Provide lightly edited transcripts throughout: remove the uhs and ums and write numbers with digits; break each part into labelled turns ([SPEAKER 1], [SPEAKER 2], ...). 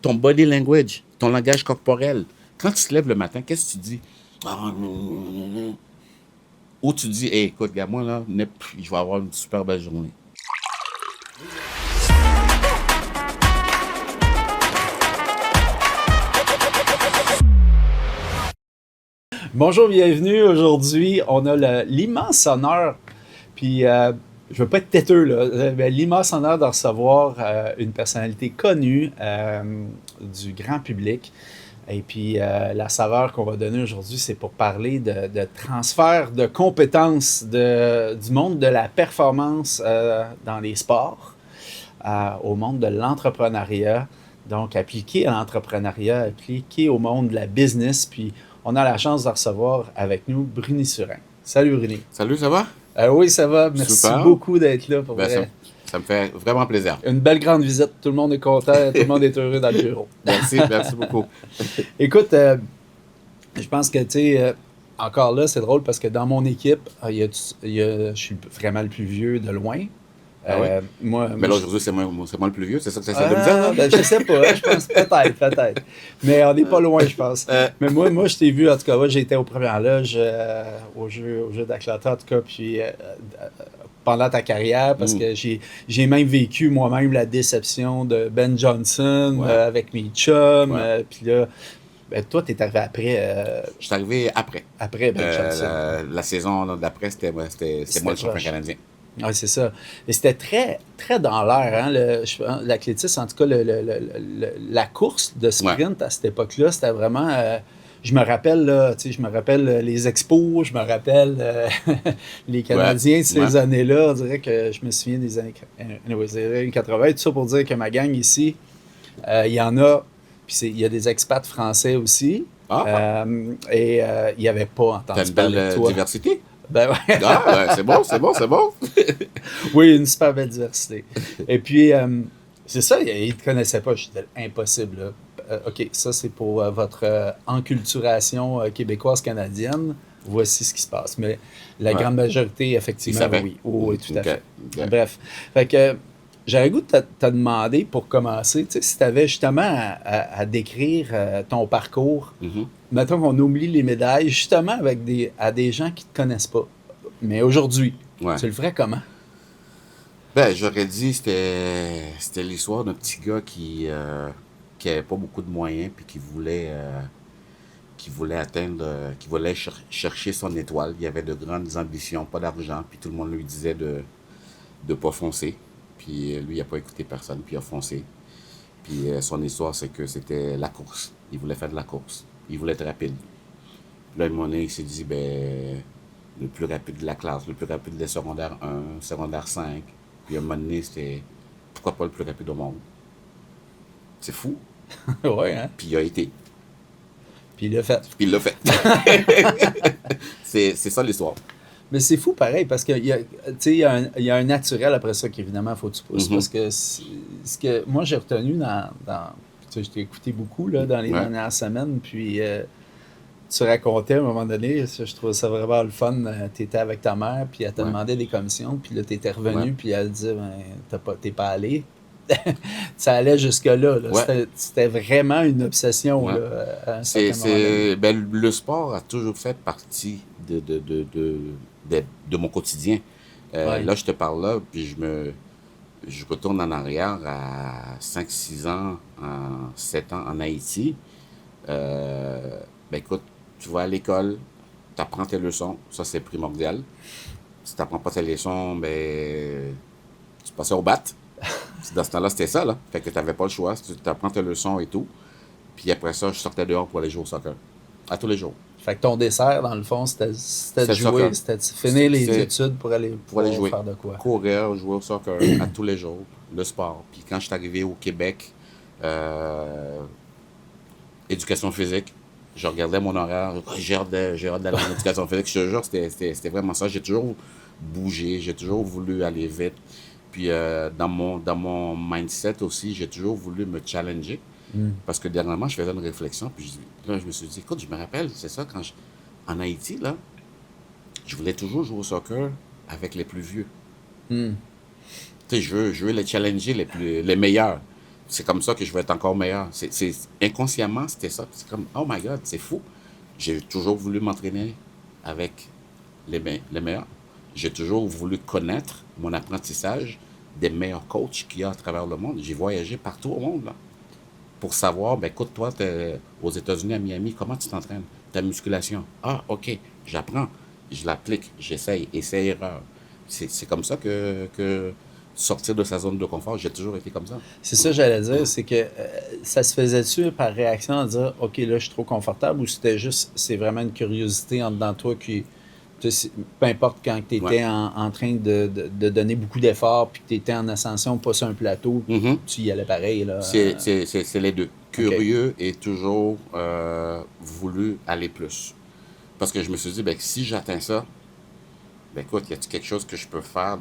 [SPEAKER 1] ton body language, ton langage corporel. Quand tu te lèves le matin, qu'est-ce que tu dis? Ou tu dis, hey, écoute, gars, moi, là, je vais avoir une super belle journée.
[SPEAKER 2] Bonjour, bienvenue. Aujourd'hui, on a l'immense honneur, puis je veux pas être têteux, là, mais l'immense honneur de recevoir une personnalité connue du grand public. Et puis, la saveur qu'on va donner aujourd'hui, c'est pour parler de transfert de compétences du monde de la performance dans les sports au monde de l'entrepreneuriat. Donc, appliqué à l'entrepreneuriat, appliqué au monde de la business. Puis, on a la chance de recevoir avec nous Bruni Surin. Salut, Bruni.
[SPEAKER 1] Salut, ça va?
[SPEAKER 2] Oui, ça va. Merci
[SPEAKER 1] Super.
[SPEAKER 2] beaucoup d'être là. Pour vrai.
[SPEAKER 1] Ça me fait vraiment plaisir.
[SPEAKER 2] Une belle grande visite. Tout le monde est content. Tout le monde est heureux dans le bureau.
[SPEAKER 1] Merci beaucoup.
[SPEAKER 2] Écoute, je pense que, tu sais, encore là, c'est drôle parce que dans mon équipe, je suis vraiment le plus vieux de loin.
[SPEAKER 1] Ah ouais? Mais là, aujourd'hui, c'est moi le plus vieux, c'est ça que tu essaies de me dire?
[SPEAKER 2] Ben, je sais pas, je pense peut-être. Mais on n'est pas loin, je pense. Mais moi, je t'ai vu, en tout cas, moi, j'étais aux premières loges au jeu d'Atlanta, en tout cas, puis pendant ta carrière, parce que j'ai même vécu moi-même la déception de Ben Johnson avec mes chums, puis là, ben, toi, t'es arrivé après.
[SPEAKER 1] Je suis arrivé après.
[SPEAKER 2] Après Ben Johnson.
[SPEAKER 1] La saison d'après, c'était moi le champion canadien.
[SPEAKER 2] Oui, c'est ça. Et c'était très, très dans l'air. Hein, l'athlétisme, en tout cas, la course de sprint à cette époque-là, c'était vraiment... je me rappelle les expos, je me rappelle les Canadiens de ces années-là. On dirait que je me souviens des années 80. Tout ça pour dire que ma gang ici, il y en a, puis il y a des expats français aussi. Et il n'y avait pas entendu parler de toi.
[SPEAKER 1] T'as une belle diversité?
[SPEAKER 2] Ben ouais.
[SPEAKER 1] C'est bon.
[SPEAKER 2] Oui, une super belle diversité. Et puis, c'est ça, ils ne te connaissaient pas. Je disais, impossible. Là. OK, ça, c'est pour votre enculturation québécoise-canadienne. Voici ce qui se passe. Mais la grande majorité, effectivement, oui. Oui, tout à fait. Okay. Bref. Fait que j'aurais goût de te demander, pour commencer, si tu avais justement à décrire ton parcours, mettons qu'on oublie les médailles, justement à des gens qui ne te connaissent pas. Mais aujourd'hui, tu le ferais comment?
[SPEAKER 1] Ben, j'aurais dit c'était l'histoire d'un petit gars qui avait pas beaucoup de moyens puis qui voulait chercher son étoile. Il avait de grandes ambitions, pas d'argent, puis tout le monde lui disait de pas foncer. Puis lui, il n'a pas écouté personne, puis il a foncé. Puis son histoire, c'est que c'était la course. Il voulait faire de la course. Il voulait être rapide. Puis là, à un moment donné, il s'est dit, ben, le plus rapide de la classe, le plus rapide des secondaires 1, secondaire 5. Puis à un moment donné, c'était, pourquoi pas le plus rapide au monde? C'est fou.
[SPEAKER 2] Ouais, hein?
[SPEAKER 1] Puis il a été.
[SPEAKER 2] Puis il l'a fait.
[SPEAKER 1] C'est ça l'histoire.
[SPEAKER 2] Mais c'est fou pareil, parce qu'il y a un naturel après ça qu'évidemment, il faut que tu pousses. Parce que ce que moi, j'ai retenu dans je t'ai écouté beaucoup là, dans les dernières semaines, puis tu racontais à un moment donné, je trouvais ça vraiment le fun, tu étais avec ta mère, puis elle te demandait des commissions, puis là, tu étais revenu, puis elle disait, ben, t'es pas allé. Ça allait jusque-là. Là. C'était vraiment une obsession. Là, à un certain moment.
[SPEAKER 1] Ben, le sport a toujours fait partie de mon quotidien. Là, je te parle là, puis je retourne en arrière à 5-6 ans, 7 ans en Haïti. Ben écoute, tu vas à l'école, tu apprends tes leçons, ça c'est primordial. Si tu n'apprends pas tes leçons, ben tu passais au bat. Dans ce temps-là, c'était ça, là. Fait que tu n'avais pas le choix, tu apprends tes leçons et tout. Puis après ça, je sortais dehors pour aller jouer au soccer. À tous les jours.
[SPEAKER 2] Fait que ton dessert, dans le fond, c'était de jouer, c'était de finir les études pour aller jouer. Faire de quoi?
[SPEAKER 1] Courir, jouer au soccer à tous les jours, le sport. Puis quand je suis arrivé au Québec, éducation physique, je regardais mon horaire, j'ai hâte d'aller en éducation physique. Je te jure, c'était vraiment ça. J'ai toujours bougé, j'ai toujours voulu aller vite. Puis dans mon mindset aussi, j'ai toujours voulu me challenger. Parce que dernièrement, je faisais une réflexion, puis là, je me suis dit, écoute, je me rappelle, c'est ça, en Haïti, là, je voulais toujours jouer au soccer avec les plus vieux. Tu sais, je veux les challenger les meilleurs. c'est comme ça que je vais être encore meilleur. Inconsciemment, c'était ça. C'est comme, oh my God, c'est fou. J'ai toujours voulu m'entraîner avec les meilleurs. J'ai toujours voulu connaître mon apprentissage des meilleurs coachs qu'il y a à travers le monde. J'ai voyagé partout au monde, là, pour savoir, ben écoute, toi, t'es aux États-Unis, à Miami, comment tu t'entraînes? Ta musculation. Ah, OK, j'apprends, je l'applique, j'essaye, essai, erreur. C'est comme ça que sortir de sa zone de confort, j'ai toujours été comme ça.
[SPEAKER 2] C'est ça, j'allais dire, c'est que ça se faisait-tu par réaction à dire, OK, là, je suis trop confortable, ou c'était juste, c'est vraiment une curiosité en dedans de toi qui, peu importe quand tu
[SPEAKER 1] Ouais.
[SPEAKER 2] étais en train de donner beaucoup d'efforts, puis que tu étais en ascension, pas sur un plateau,
[SPEAKER 1] Mhm.
[SPEAKER 2] tu y allais pareil, là.
[SPEAKER 1] C'est les deux.
[SPEAKER 2] OK.
[SPEAKER 1] Curieux et toujours voulu aller plus. Parce que je me suis dit, ben, si j'atteins ça, ben, écoute, y a-t-il quelque chose que je peux faire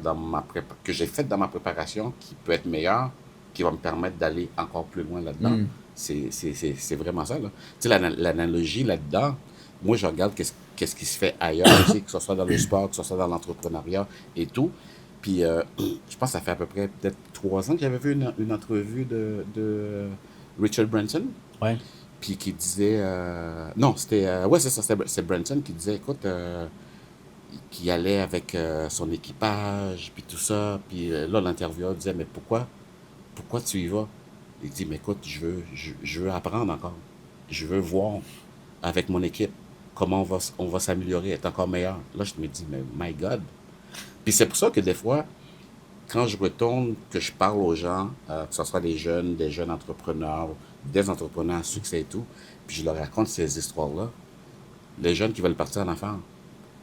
[SPEAKER 1] que j'ai fait dans ma préparation qui peut être meilleur, qui va me permettre d'aller encore plus loin là-dedans?
[SPEAKER 2] Hmm.
[SPEAKER 1] C'est vraiment ça, là. Tu sais, l'analogie là-dedans, moi, je regarde qu'est-ce qui se fait ailleurs aussi, que ce soit dans le sport, que ce soit dans l'entrepreneuriat et tout. Puis, je pense que ça fait à peu près peut-être 3 ans que j'avais vu une entrevue de Richard Branson,
[SPEAKER 2] Ouais.
[SPEAKER 1] puis qui disait... non, c'était... ouais, c'est ça, c'est Branson qui disait, écoute, qui allait avec son équipage, puis tout ça. Puis là, l'intervieweur disait, mais pourquoi tu y vas? Il dit, mais écoute, je veux apprendre encore. Je veux voir avec mon équipe comment on va s'améliorer, être encore meilleur. Là, je me dis, mais my God. Puis c'est pour ça que des fois, quand je retourne, que je parle aux gens, que ce soit des jeunes entrepreneurs, des entrepreneurs à succès et tout, puis je leur raconte ces histoires-là, les jeunes qui veulent partir en affaires,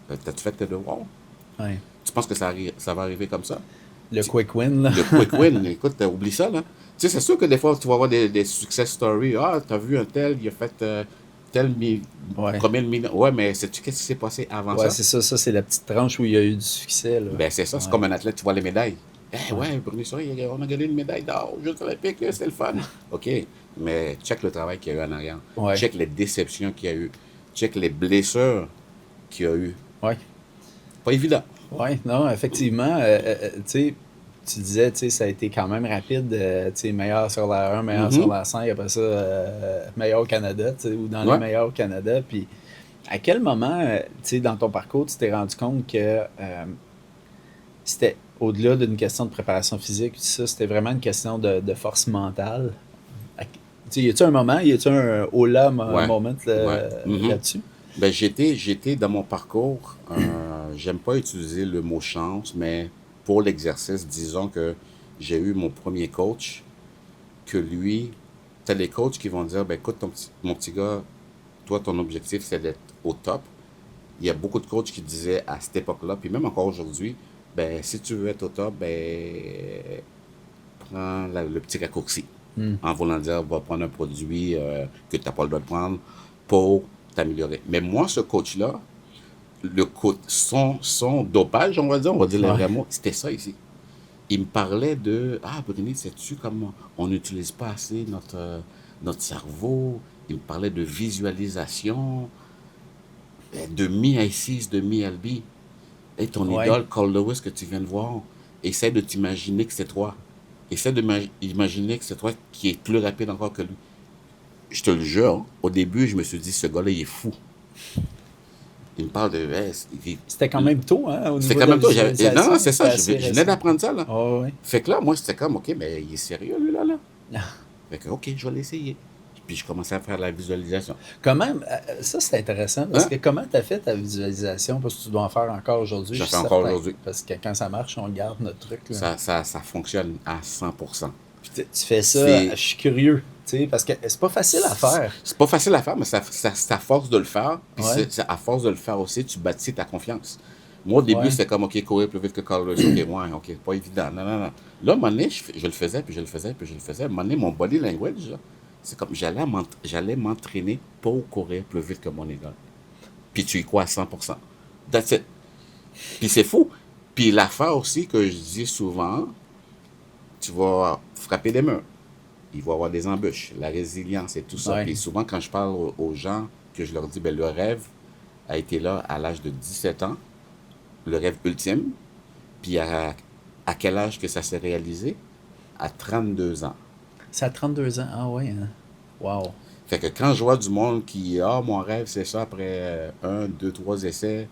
[SPEAKER 1] t'as-tu fait tes devoirs?
[SPEAKER 2] Ouais.
[SPEAKER 1] Tu penses que ça va arriver comme ça?
[SPEAKER 2] Le quick win, là.
[SPEAKER 1] Le quick win, écoute, oublie ça, là. Tu sais, c'est sûr que des fois, tu vas avoir des success stories. Ah, t'as vu un tel, il a fait
[SPEAKER 2] Ouais.
[SPEAKER 1] combien de millions? Ouais, mais sais-tu qu'est-ce qui s'est passé avant
[SPEAKER 2] Ouais,
[SPEAKER 1] ça?
[SPEAKER 2] c'est ça. Ça, c'est la petite tranche où il y a eu du succès, là.
[SPEAKER 1] Ben, c'est ça, c'est
[SPEAKER 2] Ouais.
[SPEAKER 1] comme un athlète, tu vois les médailles. Eh
[SPEAKER 2] Ouais.
[SPEAKER 1] ouais, Bruno Souris, on a gagné une médaille d'or aux Jeux olympiques, c'est le fun. OK, mais check le travail qu'il y a eu en arrière.
[SPEAKER 2] Ouais.
[SPEAKER 1] Check les déceptions qu'il y a eu. Check les blessures qu'il y a eu.
[SPEAKER 2] Ouais.
[SPEAKER 1] Pas évident.
[SPEAKER 2] Ouais, non, effectivement, tu sais, tu disais, tu sais, ça a été quand même rapide, tu sais, meilleur sur la 1, meilleur sur
[SPEAKER 1] Mhm.
[SPEAKER 2] la 5, après ça, meilleur au Canada, tu sais, ou dans les
[SPEAKER 1] Ouais.
[SPEAKER 2] meilleurs au Canada. Puis, à quel moment, tu sais, dans ton parcours, tu t'es rendu compte que c'était au-delà d'une question de préparation physique, tout ça, c'était vraiment une question de force mentale? Tu sais, y a-tu un moment, y a-tu un
[SPEAKER 1] Ouais.
[SPEAKER 2] moment
[SPEAKER 1] Ouais. Mhm.
[SPEAKER 2] là-dessus?
[SPEAKER 1] Ben, j'étais dans mon parcours, j'aime pas utiliser le mot chance, mais pour l'exercice, disons que j'ai eu mon premier coach, que lui, t'as les coachs qui vont dire, ben écoute, mon petit gars, toi, ton objectif, c'est d'être au top. Il y a beaucoup de coachs qui disaient à cette époque-là, puis même encore aujourd'hui, ben si tu veux être au top, ben prends le petit raccourci.
[SPEAKER 2] Hmm.
[SPEAKER 1] En voulant dire, va prendre un produit que tu n'as pas le droit de prendre pour t'améliorer. Mais moi, ce coach-là, son dopage, on va dire les
[SPEAKER 2] Ouais.
[SPEAKER 1] vrais mots, c'était ça ici. Il me parlait de, ah, Brunet, sais-tu comment on n'utilise pas assez notre cerveau? Il me parlait de visualisation, de mi-ICs, de mi-LB. Et ton
[SPEAKER 2] Ouais.
[SPEAKER 1] idole, Carl Lewis, que tu viens de voir, essaie de t'imaginer que c'est toi. Essaie d'imaginer que c'est toi qui est plus rapide encore que lui. Je te le jure, hein, au début, je me suis dit, ce gars-là, il est fou. Il me parle de...
[SPEAKER 2] C'était quand même tôt, hein, au
[SPEAKER 1] C'était
[SPEAKER 2] niveau
[SPEAKER 1] quand
[SPEAKER 2] de la
[SPEAKER 1] même toi. Non,
[SPEAKER 2] visualisation.
[SPEAKER 1] non, c'est
[SPEAKER 2] C'était
[SPEAKER 1] ça.
[SPEAKER 2] assez
[SPEAKER 1] Je venais
[SPEAKER 2] récent.
[SPEAKER 1] d'apprendre ça, là.
[SPEAKER 2] Oh, ouais.
[SPEAKER 1] Fait que là, moi, c'était comme, OK, mais il est sérieux, lui, là. Fait que, OK, je vais l'essayer. Puis je commençais à faire la visualisation.
[SPEAKER 2] Comment, ça c'est intéressant, parce
[SPEAKER 1] Hein?
[SPEAKER 2] que comment tu as fait ta visualisation? Parce que tu dois en faire encore aujourd'hui,
[SPEAKER 1] Je
[SPEAKER 2] je
[SPEAKER 1] fais
[SPEAKER 2] suis
[SPEAKER 1] encore
[SPEAKER 2] certain.
[SPEAKER 1] aujourd'hui.
[SPEAKER 2] Parce que quand ça marche, on garde notre truc, là.
[SPEAKER 1] Ça fonctionne à 100%.
[SPEAKER 2] Puis tu fais ça,
[SPEAKER 1] C'est
[SPEAKER 2] je suis curieux, tu sais, parce que c'est pas facile à faire.
[SPEAKER 1] c'est pas facile à faire, mais c'est à force de le faire. Puis
[SPEAKER 2] Ouais,
[SPEAKER 1] à force de le faire aussi, tu bâtis ta confiance. Moi, au début,
[SPEAKER 2] ouais,
[SPEAKER 1] c'était comme, OK, courir plus vite que Carl Lewis. OK, ouais, OK, pas évident. Non, non, non. Là, à un moment donné, je le faisais, puis je le faisais, puis je le faisais. À un moment donné, mon body language, là, c'est comme, j'allais m'entraîner pour courir plus vite que mon idole. Puis tu y crois à 100%. That's it. Puis c'est fou. Puis l'affaire aussi que je dis souvent, tu vas frapper des murs. Il va y avoir des embûches, la résilience et tout ça.
[SPEAKER 2] ouais,
[SPEAKER 1] Puis souvent, quand je parle aux gens, que je leur dis, ben, le rêve a été là à l'âge de 17 ans, le rêve ultime. Puis à quel âge que ça s'est réalisé? À 32 ans.
[SPEAKER 2] C'est à 32 ans. Ah ouais, hein? Wow.
[SPEAKER 1] Fait que quand je vois du monde qui, ah, mon rêve, c'est ça, après un, deux, trois essais,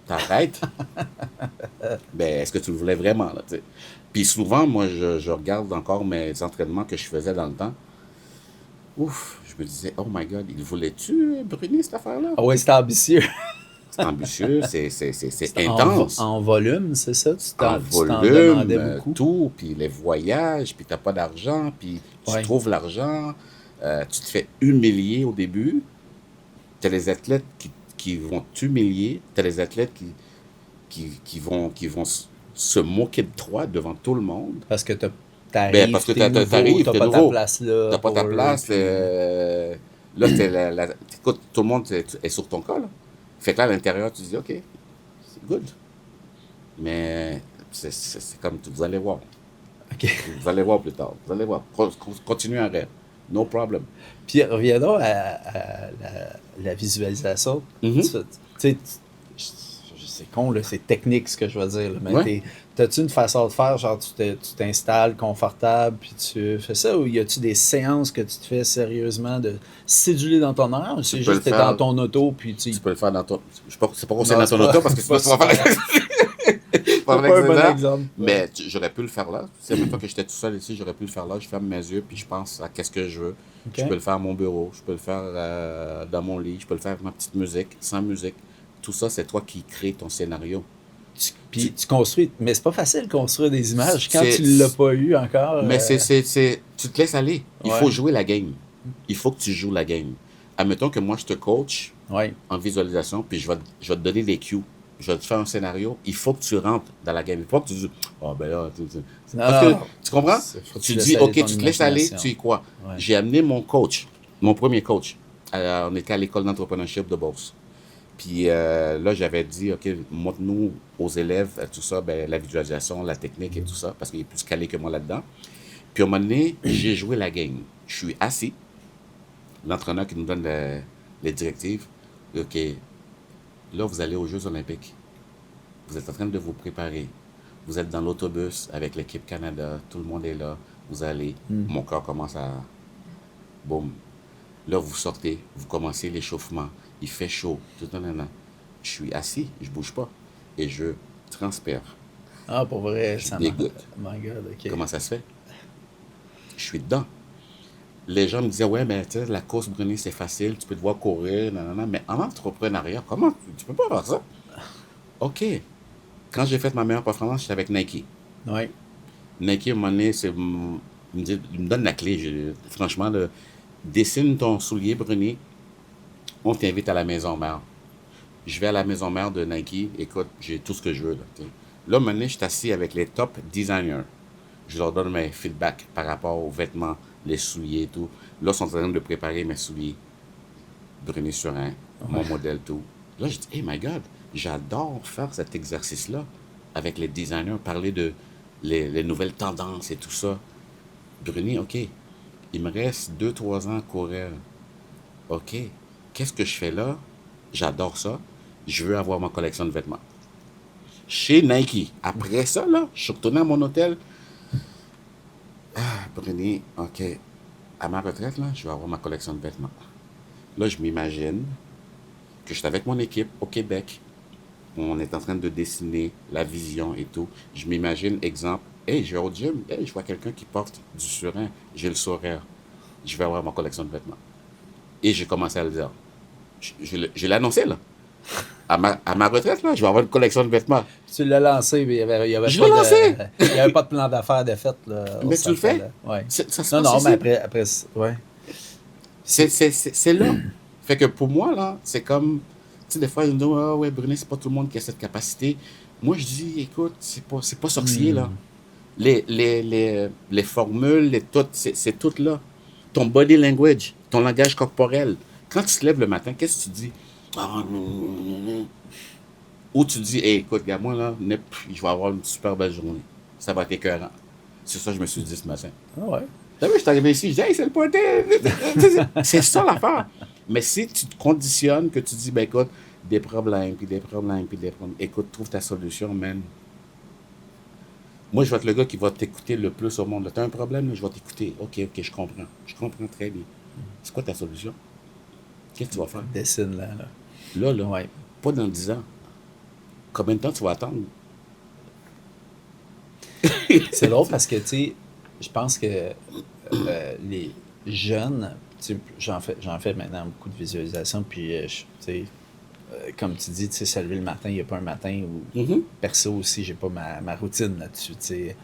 [SPEAKER 1] t'arrêtes, ben, est-ce que tu le voulais vraiment, là, tu sais? Puis souvent, moi, je regarde encore mes entraînements que je faisais dans le temps. Ouf, je me disais, oh my God, il voulait-tu brûler cette affaire-là?
[SPEAKER 2] Ah ouais, c'était ambitieux.
[SPEAKER 1] C'est ambitieux, c'est
[SPEAKER 2] C'était
[SPEAKER 1] intense.
[SPEAKER 2] en volume, c'est ça?
[SPEAKER 1] En
[SPEAKER 2] Tu t'en
[SPEAKER 1] volume,
[SPEAKER 2] demandais beaucoup?
[SPEAKER 1] tout, puis les voyages, puis t'as pas d'argent, puis tu
[SPEAKER 2] Ouais.
[SPEAKER 1] trouves l'argent, tu te fais humilier au début. T'as les athlètes qui vont t'humilier, t'as les athlètes qui vont se moquer de toi devant tout le monde.
[SPEAKER 2] Parce que
[SPEAKER 1] Ben, parce que t'arrives,
[SPEAKER 2] t'as
[SPEAKER 1] t'es
[SPEAKER 2] pas ta
[SPEAKER 1] nouveau,
[SPEAKER 2] place là
[SPEAKER 1] t'as pas
[SPEAKER 2] pour
[SPEAKER 1] ta
[SPEAKER 2] eux,
[SPEAKER 1] place,
[SPEAKER 2] puis...
[SPEAKER 1] là, écoute, tout le monde est sur ton cas, là. Fait que là, à l'intérieur, tu dis, OK, c'est good. Mais c'est comme, vous allez voir.
[SPEAKER 2] OK.
[SPEAKER 1] Vous allez voir plus tard. Vous allez voir. Continuez un rêve. No problem.
[SPEAKER 2] Puis reviendons à la visualisation.
[SPEAKER 1] Mhm.
[SPEAKER 2] Tu sais, c'est con, là, c'est technique ce que je veux dire, là, mais
[SPEAKER 1] Ouais.
[SPEAKER 2] t'as-tu une façon de faire, genre tu t'installes confortable, puis tu fais ça, ou y a-tu des séances que tu te fais sérieusement de céduler dans ton horaire, ou c'est
[SPEAKER 1] peux le
[SPEAKER 2] juste t'es dans
[SPEAKER 1] faire.
[SPEAKER 2] ton auto, puis tu...
[SPEAKER 1] Tu peux le faire dans ton. Je sais pas, c'est pas conseillé
[SPEAKER 2] Non,
[SPEAKER 1] dans
[SPEAKER 2] c'est
[SPEAKER 1] ton
[SPEAKER 2] pas,
[SPEAKER 1] auto parce que
[SPEAKER 2] c'est pas
[SPEAKER 1] sinon tu vas
[SPEAKER 2] super.
[SPEAKER 1] faire
[SPEAKER 2] C'est
[SPEAKER 1] pas
[SPEAKER 2] pas un bon
[SPEAKER 1] l'excellent.
[SPEAKER 2] exemple. Ouais.
[SPEAKER 1] Mais j'aurais pu le faire là. C'est même pas que j'étais tout seul ici, j'aurais pu le faire là. Je ferme mes yeux puis je pense à qu'est-ce que je veux.
[SPEAKER 2] OK?
[SPEAKER 1] Je peux le faire à mon bureau, je peux le faire dans mon lit, je peux le faire avec ma petite musique, sans musique. Tout ça, c'est toi qui crée ton scénario.
[SPEAKER 2] Puis tu construis, mais c'est pas facile de construire des images quand
[SPEAKER 1] C'est,
[SPEAKER 2] tu l'as pas eu encore.
[SPEAKER 1] mais tu te laisses aller. Il
[SPEAKER 2] Ouais,
[SPEAKER 1] faut jouer la game. Il faut que tu joues la game. Admettons que moi, je te coach
[SPEAKER 2] ouais.
[SPEAKER 1] en visualisation, puis je vais te donner des cues. Je vais te faire un scénario. Il faut que tu rentres dans la game. Il faut que tu dis, oh ben là,
[SPEAKER 2] Non,
[SPEAKER 1] parce que,
[SPEAKER 2] non,
[SPEAKER 1] tu comprends?
[SPEAKER 2] faut que
[SPEAKER 1] Tu
[SPEAKER 2] laisses
[SPEAKER 1] dis,
[SPEAKER 2] aller
[SPEAKER 1] OK,
[SPEAKER 2] ton
[SPEAKER 1] tu te laisses aller,
[SPEAKER 2] imagination.
[SPEAKER 1] tu y crois.
[SPEAKER 2] Ouais.
[SPEAKER 1] J'ai amené mon coach, mon premier coach. On était à l'école d'entrepreneurship de Beauce. Puis là, j'avais dit, OK, montre-nous aux élèves, tout ça, ben, la visualisation, la technique et tout ça, parce qu'il est plus calé que moi là-dedans. Puis à un moment donné, j'ai joué la game. Je suis assis, l'entraîneur qui nous donne les directives. OK, là, vous allez aux Jeux Olympiques. Vous êtes en train de vous préparer. Vous êtes dans l'autobus avec l'équipe Canada. Tout le monde est là. Vous allez. Mon corps commence à... Boum. Là, vous sortez. Vous commencez l'échauffement. Il fait chaud. Tout le temps. Je suis assis. Je bouge pas. Et je transpire.
[SPEAKER 2] Ah, pour vrai,
[SPEAKER 1] Je
[SPEAKER 2] ça m'a...
[SPEAKER 1] dégoûte.
[SPEAKER 2] My God, OK.
[SPEAKER 1] Comment ça se fait? Je suis dedans. Les gens me disaient, ouais, mais tu sais, la course brunée, c'est facile. Tu peux te voir courir. Nanana. Mais en entrepreneuriat, comment? Tu peux pas faire ça? OK. Quand j'ai fait ma meilleure performance, j'étais avec Nike.
[SPEAKER 2] Ouais.
[SPEAKER 1] Nike, à un moment donné, il me donne la clé. Franchement, là, dessine ton soulier bruni, on t'invite à la maison mère. Je vais à la maison mère de Nike, écoute, j'ai tout ce que je veux. Là, t'sais. Là, maintenant, je suis assis avec les top designers. Je leur donne mes feedbacks par rapport aux vêtements, les souliers et tout. Là, ils sont en train de préparer mes souliers brunis sur un, mon modèle tout. Là, je dis, hey my God, j'adore faire cet exercice-là avec les designers, parler de les nouvelles tendances et tout ça. Bruni, OK, il me reste 2 3 ans à courir. OK, qu'est-ce que je fais là? J'adore ça. Je veux avoir ma collection de vêtements. Chez Nike. Après ça, là, je suis retourné à mon hôtel. Ah, Bruni, OK, à ma retraite, là, je vais avoir ma collection de vêtements. Là, je m'imagine que je suis avec mon équipe au Québec. On est en train de dessiner la vision et tout. Je m'imagine, exemple, hey, je vais au gym, hey, je vois quelqu'un qui porte du surin, j'ai le sourire, je vais avoir ma collection de vêtements. Et j'ai commencé à le dire. Je l'ai annoncé, là. À ma retraite, là, je vais avoir une collection de vêtements.
[SPEAKER 2] Tu l'as lancé, mais il y avait
[SPEAKER 1] Je
[SPEAKER 2] pas
[SPEAKER 1] l'ai lancé!
[SPEAKER 2] de... Il y avait pas de plan d'affaires de fait, là.
[SPEAKER 1] Mais tu le fais?
[SPEAKER 2] Ouais.
[SPEAKER 1] Ça se
[SPEAKER 2] Non,
[SPEAKER 1] passe
[SPEAKER 2] non, mais
[SPEAKER 1] ici.
[SPEAKER 2] après, ouais.
[SPEAKER 1] C'est là. Fait que pour moi, là, c'est comme. Tu sais, des fois, ils me disent, ah ouais, Brunet, c'est pas tout le monde qui a cette capacité. Moi, je dis, écoute, c'est pas sorcier, là. Les formules, c'est tout là. Ton body language, ton langage corporel. Quand tu te lèves le matin, qu'est-ce que tu dis? Ah, ou tu dis, hey, écoute, gars, moi, là, je vais avoir une super belle journée. Ça va être écœurant. C'est ça que je me suis dit ce matin.
[SPEAKER 2] Ah ouais.
[SPEAKER 1] T'as vu, je suis arrivé ici, je dis, hey, c'est le party! C'est ça l'affaire. Mais si tu te conditionnes, que tu dis, ben écoute, des problèmes, puis des problèmes, puis des problèmes, écoute, trouve ta solution, man. Moi, je vais être le gars qui va t'écouter le plus au monde. Tu as un problème, là, je vais t'écouter. OK, je comprends. Je comprends très bien. C'est quoi ta solution? Qu'est-ce que tu vas faire?
[SPEAKER 2] Dessine là.
[SPEAKER 1] Là,
[SPEAKER 2] Ouais.
[SPEAKER 1] pas dans 10 ans. Combien de temps tu vas attendre?
[SPEAKER 2] C'est drôle parce que, tu sais, je pense que les jeunes, tu sais, j'en fais maintenant beaucoup de visualisation, puis, tu sais, comme tu dis, tu sais, se lever le matin, il n'y a pas un matin où,
[SPEAKER 1] Mhm.
[SPEAKER 2] perso aussi, j'ai pas ma routine là-dessus, tu sais,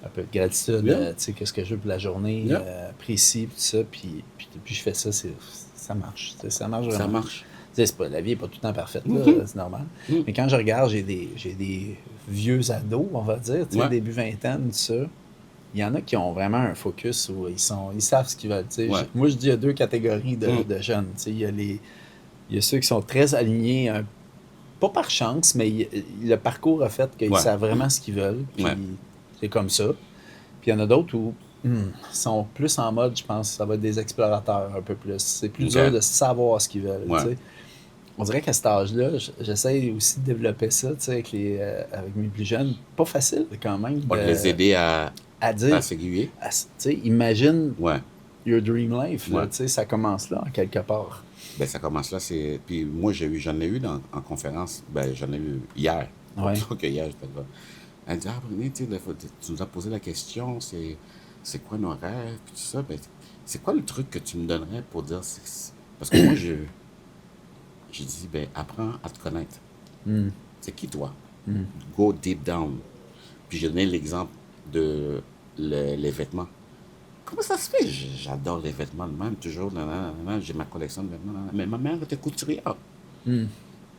[SPEAKER 2] un peu de gratitude,
[SPEAKER 1] Yeah.
[SPEAKER 2] tu sais, qu'est-ce que je veux pour la journée,
[SPEAKER 1] Yeah.
[SPEAKER 2] précis, tout ça, puis depuis que je fais ça, ça marche, tu sais, ça marche
[SPEAKER 1] Ça
[SPEAKER 2] vraiment.
[SPEAKER 1] marche.
[SPEAKER 2] Tu sais, la vie n'est pas tout le temps parfaite, là,
[SPEAKER 1] Mhm.
[SPEAKER 2] c'est normal.
[SPEAKER 1] Mhm.
[SPEAKER 2] Mais quand je regarde, j'ai des vieux ados, on va dire, tu sais,
[SPEAKER 1] Ouais.
[SPEAKER 2] début vingtaine, tout ça. Il y en a qui ont vraiment un focus où ils savent ce qu'ils veulent. Tu sais.
[SPEAKER 1] Ouais.
[SPEAKER 2] Moi, je dis il y a deux catégories de jeunes. Tu sais. Il y a ceux qui sont très alignés, pas par chance, mais le parcours a fait qu'ils
[SPEAKER 1] Ouais.
[SPEAKER 2] savent vraiment ce qu'ils veulent. Puis
[SPEAKER 1] Ouais.
[SPEAKER 2] c'est comme ça. Puis il y en a d'autres où sont plus en mode, je pense, ça va être des explorateurs un peu plus. C'est plus
[SPEAKER 1] Ok.
[SPEAKER 2] dur de savoir ce qu'ils veulent.
[SPEAKER 1] Ouais.
[SPEAKER 2] Tu sais. On dirait qu'à cet âge-là, j'essaie aussi de développer ça, tu sais, avec mes plus jeunes. Pas facile quand même
[SPEAKER 1] On va les aider
[SPEAKER 2] à
[SPEAKER 1] à
[SPEAKER 2] dire,
[SPEAKER 1] s'aiguiller.
[SPEAKER 2] tu sais, imagine
[SPEAKER 1] Ouais.
[SPEAKER 2] your dream life, là,
[SPEAKER 1] Ouais.
[SPEAKER 2] tu sais, ça commence là, en quelque part.
[SPEAKER 1] Ben, ça commence là. Puis moi, j'en ai eu en conférence. Ben, j'en ai eu hier.
[SPEAKER 2] Ouais.
[SPEAKER 1] Plutôt que hier, j'étais là. Elle dit, ah, René, tu sais, tu nous as posé la question, c'est quoi nos rêves, puis tout ça. Ben, c'est quoi le truc que tu me donnerais pour dire, parce que moi, j'ai dit, ben, apprends à te connaître.
[SPEAKER 2] Mm.
[SPEAKER 1] C'est qui toi? Go deep down. Puis j'ai donné l'exemple de les vêtements. Comment ça se fait? J'adore les vêtements de même, toujours. J'ai ma collection de vêtements. Mais ma mère était couturière.
[SPEAKER 2] Mm.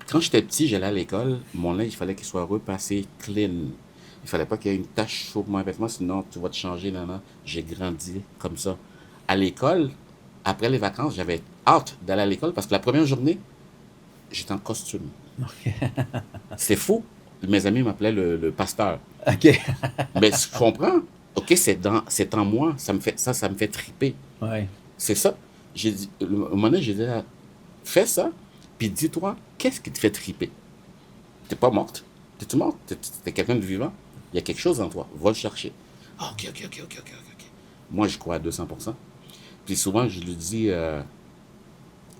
[SPEAKER 1] Quand j'étais petit, j'allais à l'école, mon linge, il fallait qu'il soit repassé clean. Il fallait pas qu'il y ait une tache sur mon vêtement, sinon tu vas te changer. J'ai grandi comme ça. À l'école, après les vacances, j'avais hâte d'aller à l'école parce que la première journée, j'étais en costume. C'est fou. Mes amis m'appelaient le pasteur.
[SPEAKER 2] OK.
[SPEAKER 1] Mais je comprends. OK, c'est en moi. Ça me fait triper.
[SPEAKER 2] Ouais.
[SPEAKER 1] C'est ça. J'ai dit, à un moment donné, j'ai dit, fais ça, puis dis-toi, qu'est-ce qui te fait triper? T'es pas morte. T'es-tu morte? T'es quelqu'un de vivant? Il y a quelque chose en toi. Va le chercher. Ah, OK. Moi, je crois à 200%. Puis souvent, je lui dis,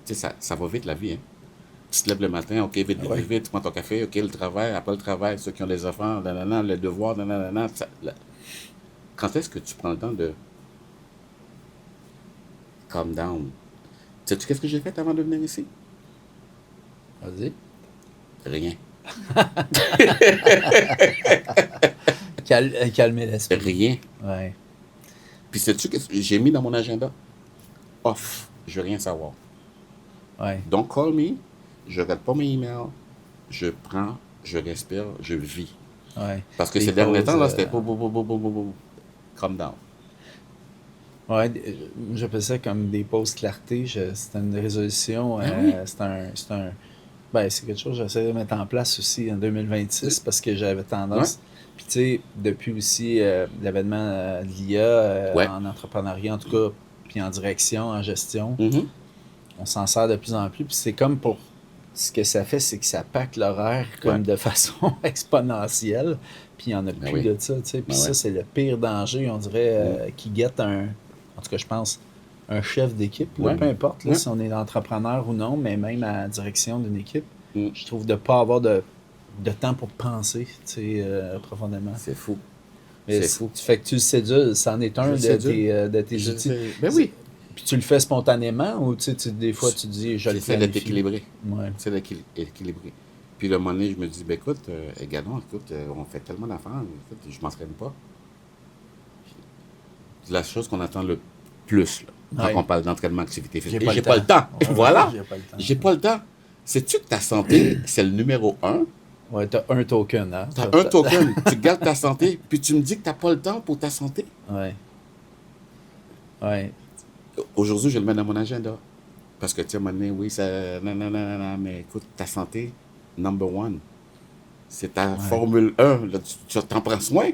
[SPEAKER 1] tu sais, ça va vite la vie, hein. Tu te lèves le matin, OK, vite, tu prends ton café, OK, le travail, après le travail, ceux qui ont des enfants, le devoir, Quand est-ce que tu prends le temps de calm down? Sais-tu qu'est-ce que j'ai fait avant de venir ici?
[SPEAKER 2] Vas-y.
[SPEAKER 1] Rien.
[SPEAKER 2] Calmer l'esprit.
[SPEAKER 1] Rien.
[SPEAKER 2] Ouais.
[SPEAKER 1] Puis sais-tu que j'ai mis dans mon agenda? Off. Je veux rien savoir.
[SPEAKER 2] Ouais.
[SPEAKER 1] Don't call me. Je regarde pas mes emails. Je prends, je respire, je vis.
[SPEAKER 2] Ouais.
[SPEAKER 1] Parce que
[SPEAKER 2] Des
[SPEAKER 1] ces derniers temps, là,
[SPEAKER 2] pauses,
[SPEAKER 1] c'était calm down.
[SPEAKER 2] Ouais, j'appelle ça comme des pauses clarté. C'est une résolution.
[SPEAKER 1] oui.
[SPEAKER 2] C'est quelque chose que j'essaie de mettre en place aussi en 2026 parce que j'avais tendance. Puis tu sais, depuis aussi l'avènement de l'IA
[SPEAKER 1] Ouais.
[SPEAKER 2] en entrepreneuriat, en tout cas, puis en direction, en gestion,
[SPEAKER 1] Mhm.
[SPEAKER 2] on s'en sert de plus en plus. Puis c'est comme pour. Ce que ça fait, c'est que ça pacte l'horaire comme
[SPEAKER 1] Ouais.
[SPEAKER 2] de façon exponentielle. Puis il n'y en a plus
[SPEAKER 1] oui.
[SPEAKER 2] de ça, tu sais. Puis
[SPEAKER 1] Ben
[SPEAKER 2] ça,
[SPEAKER 1] ouais.
[SPEAKER 2] c'est le pire danger, on dirait, qui guette en tout cas, je pense, un chef d'équipe, là,
[SPEAKER 1] Ouais.
[SPEAKER 2] peu importe là,
[SPEAKER 1] Ouais.
[SPEAKER 2] si on est entrepreneur ou non, mais même à la direction d'une équipe,
[SPEAKER 1] Mm.
[SPEAKER 2] je trouve de ne pas avoir de temps pour penser, tu sais, profondément.
[SPEAKER 1] C'est fou.
[SPEAKER 2] Mais
[SPEAKER 1] C'est fou.
[SPEAKER 2] Fait que tu le sédules, c'en est un
[SPEAKER 1] Je le sédule.
[SPEAKER 2] de tes outils.
[SPEAKER 1] Ben oui.
[SPEAKER 2] Puis tu le fais spontanément ou tu sais, des fois tu dis, je le
[SPEAKER 1] J'essaie d'être
[SPEAKER 2] planifie.
[SPEAKER 1] équilibré.
[SPEAKER 2] Ouais.
[SPEAKER 1] J'essaie d'être équilibré. Puis le moment donné, je me dis, ben écoute, Gadon, on fait tellement d'affaires, écoute, je m'entraîne pas. C'est la chose qu'on attend le plus, là,
[SPEAKER 2] Ouais.
[SPEAKER 1] quand on parle d'entraînement, activité physique.
[SPEAKER 2] J'ai
[SPEAKER 1] Et
[SPEAKER 2] pas
[SPEAKER 1] j'ai
[SPEAKER 2] le
[SPEAKER 1] pas le
[SPEAKER 2] temps.
[SPEAKER 1] temps.
[SPEAKER 2] Ouais,
[SPEAKER 1] Voilà.
[SPEAKER 2] j'ai pas le temps.
[SPEAKER 1] J'ai pas le temps. Sais-tu que ta santé, c'est le numéro 1?
[SPEAKER 2] Ouais, t'as un token, hein?
[SPEAKER 1] Tu as un token. Tu gardes ta santé, puis tu me dis que tu n'as pas le temps pour ta santé.
[SPEAKER 2] Ouais. Ouais.
[SPEAKER 1] Aujourd'hui, je le mets dans mon agenda. Parce que, tu sais, à un moment donné, oui, ça. Non, mais écoute, ta santé, number one. C'est ta Formule 1. Là, tu t'en prends soin.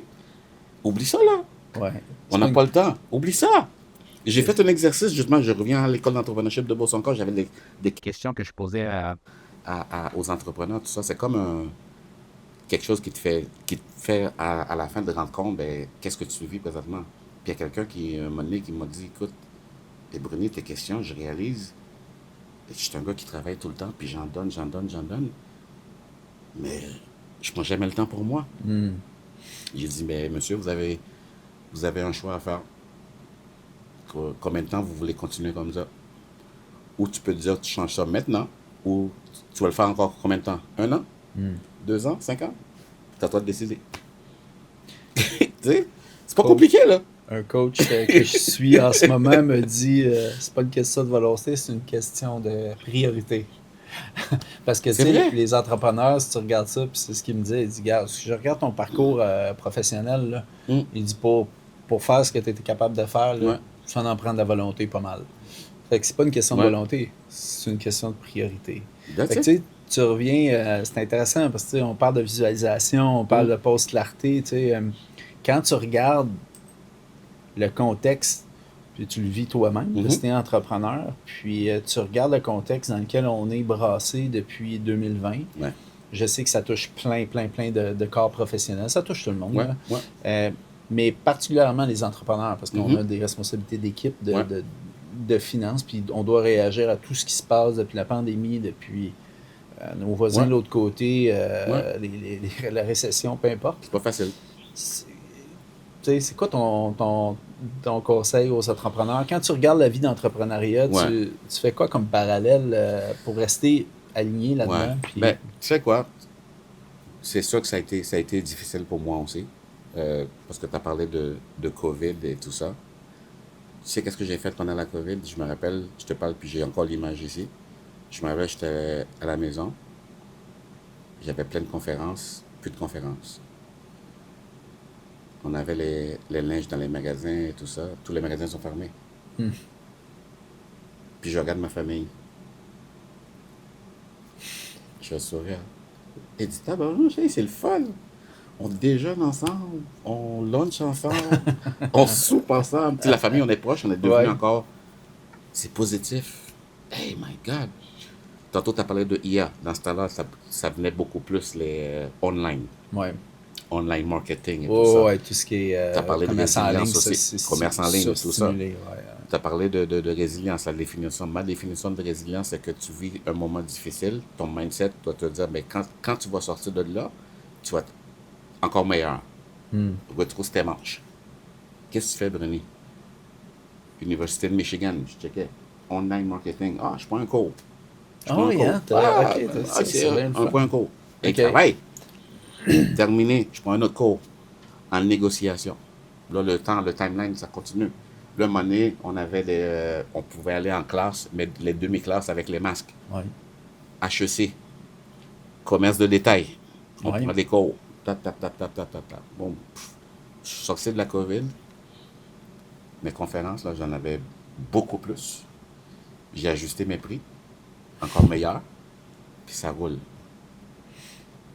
[SPEAKER 1] Oublie ça, là.
[SPEAKER 2] Ouais.
[SPEAKER 1] On n'a pas le temps. Oublie ça. J'ai fait un exercice, justement, je reviens à l'école d'entrepreneurship de Bourg-en-Corse, j'avais des questions que je posais aux entrepreneurs, tout ça. C'est comme quelque chose qui te fait à la fin de rendre compte, ben, qu'est-ce que tu vis présentement. Puis il y a quelqu'un qui, un moment donné, qui m'a dit, écoute, et Bruni, tes questions, je réalise, je suis un gars qui travaille tout le temps, puis j'en donne, mais je prends jamais le temps pour moi. J'ai dit, mais monsieur, vous avez un choix à faire. Combien de temps vous voulez continuer comme ça? Ou tu peux te dire, tu changes ça maintenant, ou tu vas le faire encore combien de temps? 1 an? 2 ans? 5 ans? C'est à toi de décider. Tu sais, c'est pas compliqué, là.
[SPEAKER 2] Un coach que je suis en ce moment me dit c'est pas une question de volonté, c'est une question de priorité. Parce que, tu sais, les entrepreneurs, si tu regardes ça, puis c'est ce qu'il me dit, il dit, regarde, si je regarde ton parcours professionnel, là, il dit, pour faire ce que tu étais capable de faire, là, ça en prend de la volonté pas mal. Fait que c'est pas une question de volonté, c'est une question de priorité. Fait que, tu sais, tu reviens, c'est intéressant parce que, on parle de visualisation, on parle de post-clarté, tu sais, quand tu regardes le contexte, puis tu le vis toi-même, parce que tu es entrepreneur, puis tu regardes le contexte dans lequel on est brassé depuis 2020. Je sais que ça touche plein de corps professionnels. Ça touche tout le monde. Mais particulièrement les entrepreneurs, parce qu'on a des responsabilités d'équipe, de finances, puis on doit réagir à tout ce qui se passe depuis la pandémie, depuis nos voisins de l'autre côté, la récession, peu importe.
[SPEAKER 1] C'est pas facile.
[SPEAKER 2] C'est quoi ton conseil aux entrepreneurs? Quand tu regardes la vie d'entrepreneuriat, tu fais quoi comme parallèle pour rester aligné là-dedans? Puis...
[SPEAKER 1] Ben, tu sais quoi? C'est sûr que ça a été difficile pour moi aussi. Parce que tu as parlé de COVID et tout ça. Tu sais qu'est-ce que j'ai fait pendant la COVID? Je me rappelle, je te parle, puis j'ai encore l'image ici. Je me rappelle, j'étais à la maison. J'avais plein de conférences, plus de conférences. On avait les linges dans les magasins et tout ça. Tous les magasins sont fermés. Puis je regarde ma famille. Je vais sourire. Et dit, c'est le fun. On déjeune ensemble, on lunch ensemble, on soupe ensemble. T'sais, la famille, on est proche, on est devenu encore. C'est positif. Hey my God! Tantôt, tu as parlé de IA. Dans ce temps-là, ça venait beaucoup plus les online. Online marketing et tout ça.
[SPEAKER 2] Tout ce qui est
[SPEAKER 1] tu as parlé de résilience aussi. Commerce en ligne, tout ça.
[SPEAKER 2] Tu
[SPEAKER 1] as parlé de résilience. La définition. Ma définition de résilience, c'est que tu vis un moment difficile. Ton mindset doit te dire, mais quand tu vas sortir de là, tu vas être encore meilleur. Retrousse tes manches. Qu'est-ce que tu fais, Bruni? Université de Michigan, je checkais. Online marketing. Ah, je prends un cours. C'est un point court. Et travail. Terminé, je prends un autre cours en négociation. Là, le timeline, ça continue. Là, monnaie, on pouvait aller en classe, mais les demi-classes avec les masques. HEC, commerce de détail. On prend des cours. Bon, je suis sorti de la COVID. Mes conférences, là, j'en avais beaucoup plus. J'ai ajusté mes prix. Encore meilleur, puis ça roule.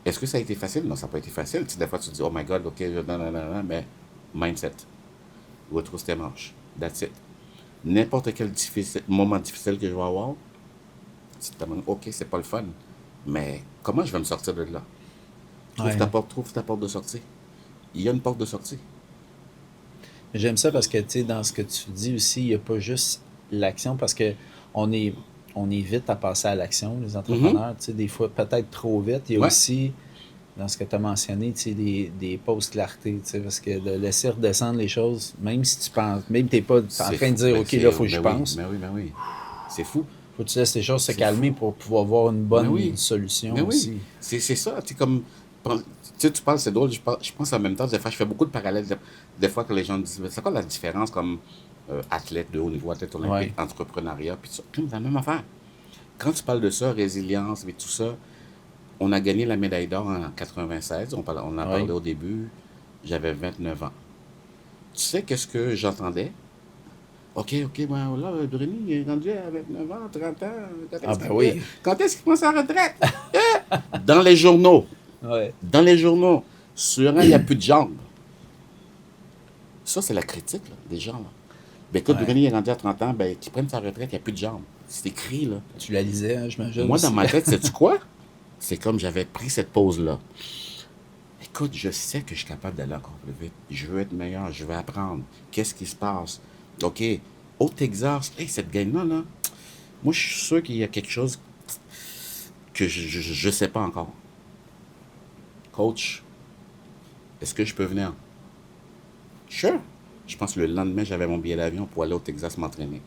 [SPEAKER 1] Est-ce que ça a été facile? Non, ça n'a pas été facile. Tu sais, des fois, tu te dis, oh my God, OK, non, mais mindset. Retrousse tes manches. That's it. N'importe quel moment difficile que je vais avoir, tu te demandes, OK, c'est pas le fun, mais comment je vais me sortir de là? Trouve ta porte de sortie. Il y a une porte de sortie.
[SPEAKER 2] J'aime ça parce que, tu sais, dans ce que tu dis aussi, il n'y a pas juste l'action, parce que on est vite à passer à l'action, les entrepreneurs, tu sais, des fois peut-être trop vite. Il y a aussi, dans ce que tu as mentionné, tu sais, des post-clarté, tu sais, parce que de laisser redescendre les choses, même si tu penses, même tu n'es pas en train de dire, OK, là, il faut que je pense.
[SPEAKER 1] Mais oui. C'est fou.
[SPEAKER 2] Faut que tu laisses les choses se calmer pour pouvoir avoir une bonne solution aussi.
[SPEAKER 1] C'est ça, tu sais, comme, tu parles, c'est drôle, je pense en même temps, des fois, je fais beaucoup de parallèles, des fois que les gens disent, c'est quoi la différence comme athlète de haut niveau, athlète olympique, entrepreneuriat, puis ça, c'est la même affaire. Quand tu parles de ça, résilience et tout ça, on a gagné la médaille d'or en 96, on en a parlé au début, j'avais 29 ans. Tu sais qu'est-ce que j'entendais? OK, là, Bruni, il est rendu à 29 ans, 30 ans. Quand est-ce qu'il prend sa retraite? Dans les journaux. Dans les journaux. Sur un, il n'y a plus de jambes. Ça, c'est la critique là, des gens. Là. Ben, écoute, Bruni est rendu à 30 ans, ben, qu'il prenne sa retraite, il n'y a plus de jambes. C'est écrit, là.
[SPEAKER 2] Tu la lisais, j'imagine.
[SPEAKER 1] Moi, dans ma tête, sais-tu quoi? C'est comme j'avais pris cette pause-là. Écoute, je sais que je suis capable d'aller encore plus vite. Je veux être meilleur, je veux apprendre. Qu'est-ce qui se passe? OK, au Texas, hey, cette gang-là, là, moi, je suis sûr qu'il y a quelque chose que je sais pas encore. Coach, est-ce que je peux venir? Sure. Je pense que le lendemain, j'avais mon billet d'avion pour aller au Texas m'entraîner.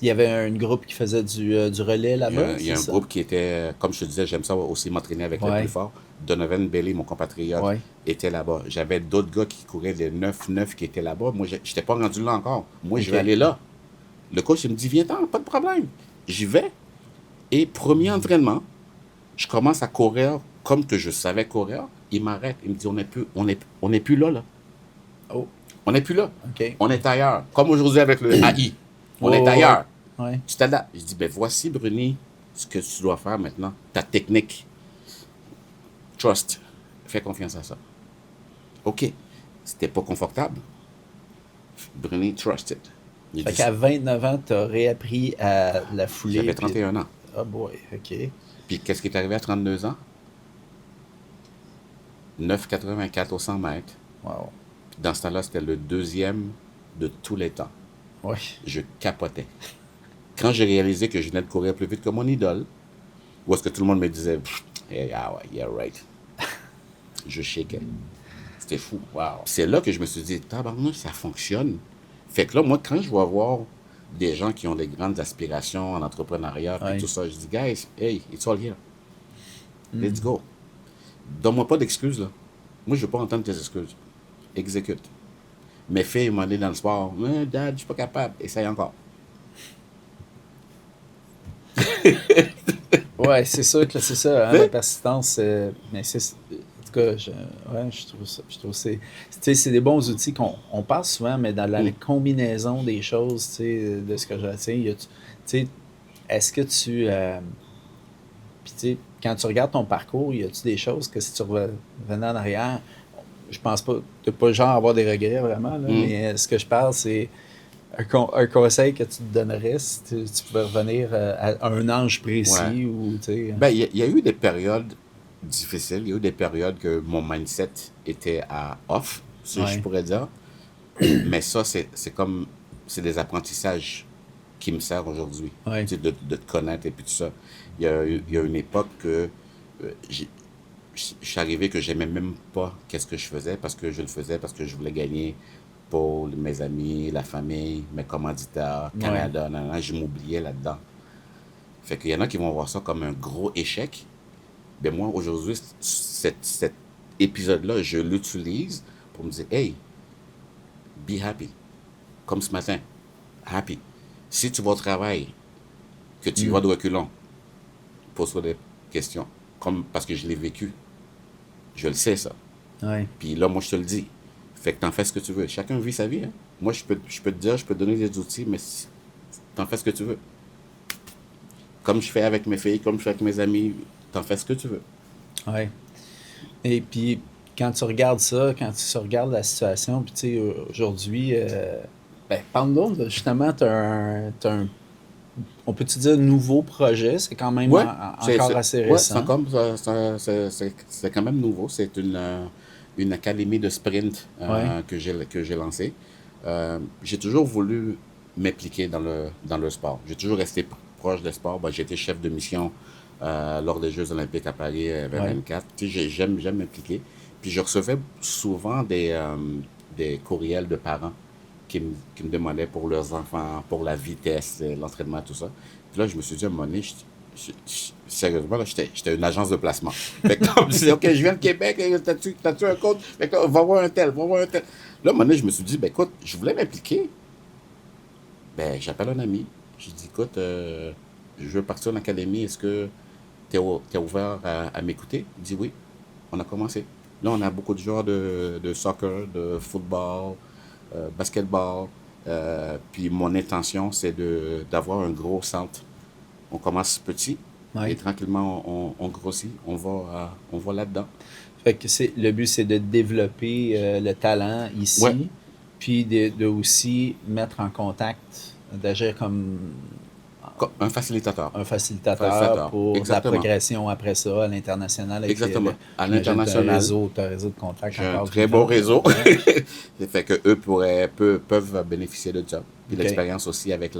[SPEAKER 2] Il y avait un groupe qui faisait du relais là-bas,
[SPEAKER 1] Il y a
[SPEAKER 2] c'est
[SPEAKER 1] un
[SPEAKER 2] ça?
[SPEAKER 1] groupe qui était, comme je te disais, j'aime ça aussi m'entraîner avec les plus
[SPEAKER 2] Ouais,
[SPEAKER 1] forts. Donovan Bailey, mon compatriote,
[SPEAKER 2] ouais.
[SPEAKER 1] était là-bas. J'avais d'autres gars qui couraient des 9-9 qui étaient là-bas. Moi, je n'étais pas rendu là encore. Moi, je vais
[SPEAKER 2] OK.
[SPEAKER 1] aller là. Le coach, il me dit, viens-t'en, pas de problème. J'y vais. Et premier entraînement, je commence à courir comme que je savais courir. Il m'arrête. Il me dit, on n'est plus là, là.
[SPEAKER 2] Oh,
[SPEAKER 1] On n'est plus là.
[SPEAKER 2] OK.
[SPEAKER 1] On est ailleurs. Comme aujourd'hui avec le AI. On
[SPEAKER 2] Ouais,
[SPEAKER 1] est
[SPEAKER 2] ouais, ouais.
[SPEAKER 1] ailleurs.
[SPEAKER 2] Ouais.
[SPEAKER 1] Tu t'adaptes. Je dis, ben voici, Bruni, ce que tu dois faire maintenant. Ta technique. Trust. Fais confiance à ça. OK. C'était pas confortable. Bruni, trust it.
[SPEAKER 2] Fait qu'à 29 ans, tu as réappris à la foulée.
[SPEAKER 1] J'avais
[SPEAKER 2] Puis...
[SPEAKER 1] 31 ans.
[SPEAKER 2] Oh boy, OK.
[SPEAKER 1] Puis qu'est-ce qui est arrivé à 32 ans? 9,84 au 100 mètres.
[SPEAKER 2] Wow.
[SPEAKER 1] Puis dans ce temps-là, c'était le deuxième de tous les temps.
[SPEAKER 2] Ouais.
[SPEAKER 1] Je capotais. Quand j'ai réalisé que je venais de courir plus vite que mon idole, où est-ce que tout le monde me disait, yeah, yeah, right. Je shakeais. C'était fou. Wow. C'est là que je me suis dit, tabarnouche, ça fonctionne. Fait que là, moi, quand je vois voir des gens qui ont des grandes aspirations en entrepreneuriat et
[SPEAKER 2] Ouais.
[SPEAKER 1] tout ça, je dis, guys, hey, it's all here. Let's go. Donne-moi pas d'excuses, là. Moi, je veux pas entendre tes excuses. Exécute. Mes filles m'ont dit dans le sport, Dad, je suis pas capable. Essaye encore.
[SPEAKER 2] Ouais, c'est sûr que c'est ça, hein, la persistance. Mais c'est. En tout cas, ouais, je trouve ça. Je trouve que c'est. Tu sais, c'est des bons outils qu'on on parle souvent, mais dans la combinaison des choses, tu sais, de ce que je retiens, tu sais, est-ce que tu. Puis, tu sais, quand tu regardes ton parcours, y a-tu des choses que si tu revenais en arrière, je pense pas, t'as pas le genre à avoir des regrets vraiment, là, mais ce que je parle, c'est un conseil que tu te donnerais si tu pouvais revenir à un âge
[SPEAKER 1] Ouais.
[SPEAKER 2] précis ou, tu sais.
[SPEAKER 1] Ben, il y a eu des périodes difficiles. Il y a eu des périodes que mon mindset était à off, si je
[SPEAKER 2] Ouais.
[SPEAKER 1] pourrais dire. Mais ça, c'est des apprentissages qui me servent aujourd'hui.
[SPEAKER 2] Ouais.
[SPEAKER 1] Tu sais, de te connaître et puis tout ça. Il y a une époque que je suis arrivé que j'aimais même pas qu'est-ce que je faisais parce que je le faisais parce que je voulais gagner pour mes amis, la famille, mes commanditaires,
[SPEAKER 2] Ouais.
[SPEAKER 1] Canada, nanana, je m'oubliais là-dedans. Fait qu'il y en a qui vont voir ça comme un gros échec. Ben moi, aujourd'hui, cet épisode-là, je l'utilise pour me dire, hey, be happy. Comme ce matin, happy. Si tu vas au travail, que tu y vas de reculons, pose-toi des questions. Comme parce que je l'ai vécu. Je le sais, ça.
[SPEAKER 2] Ouais.
[SPEAKER 1] Puis là, moi, je te le dis. Fait que t'en fais ce que tu veux. Chacun vit sa vie. Hein. Moi, je peux te dire, je peux te donner des outils, mais t'en fais ce que tu veux. Comme je fais avec mes filles, comme je fais avec mes amis, t'en fais ce que tu veux.
[SPEAKER 2] Ouais. Et puis, quand tu regardes ça, quand tu regardes la situation, puis tu sais, aujourd'hui, ben, parle-nous, justement, t'as un, on peut-tu dire nouveau projet, c'est quand même
[SPEAKER 1] Ouais,
[SPEAKER 2] encore assez
[SPEAKER 1] ouais, c'est
[SPEAKER 2] récent.
[SPEAKER 1] comme, c'est quand même nouveau. C'est une académie de sprint
[SPEAKER 2] Ouais,
[SPEAKER 1] que j'ai lancée. J'ai toujours voulu m'impliquer dans le sport. J'ai toujours resté proche des sports. Ben, j'ai été chef de mission lors des Jeux olympiques à Paris
[SPEAKER 2] ouais,
[SPEAKER 1] 2024. Tu sais, j'aime m'impliquer. Puis je recevais souvent des courriels de parents qui me demandaient pour leurs enfants, pour la vitesse, l'entraînement, tout ça. Puis là, je me suis dit à un moment donné, sérieusement, là, j'étais une agence de placement. Fait que comme je disais, OK, je viens de Québec, t'as-tu un coach? Fait que là, va voir un tel, va voir un tel. Là, à un moment donné, je me suis dit, ben écoute, je voulais m'impliquer. Ben, j'appelle un ami. Je dis, écoute, je veux partir en académie, est-ce que t'es ouvert à m'écouter? Il dit oui. On a commencé. Là, on a beaucoup de joueurs de soccer, de football, basketball. Puis mon intention, c'est d'avoir un gros centre. On commence petit et
[SPEAKER 2] ouais.
[SPEAKER 1] tranquillement, on grossit. On va là-dedans.
[SPEAKER 2] Fait que le but, c'est de développer le talent
[SPEAKER 1] Ouais,
[SPEAKER 2] ici, puis de aussi mettre en contact, d'agir comme
[SPEAKER 1] Un facilitateur.
[SPEAKER 2] Un facilitateur
[SPEAKER 1] Facilitateur,
[SPEAKER 2] pour la
[SPEAKER 1] exactement.
[SPEAKER 2] progression après ça à l'international. Avec
[SPEAKER 1] Exactement. À
[SPEAKER 2] j'imagine
[SPEAKER 1] l'international,
[SPEAKER 2] t'as un réseau de contacts
[SPEAKER 1] j'ai un
[SPEAKER 2] encore
[SPEAKER 1] très
[SPEAKER 2] vivant.
[SPEAKER 1] bon réseau.
[SPEAKER 2] Ouais.
[SPEAKER 1] Ça fait que eux peuvent bénéficier de ça. Puis
[SPEAKER 2] OK.
[SPEAKER 1] l'expérience aussi avec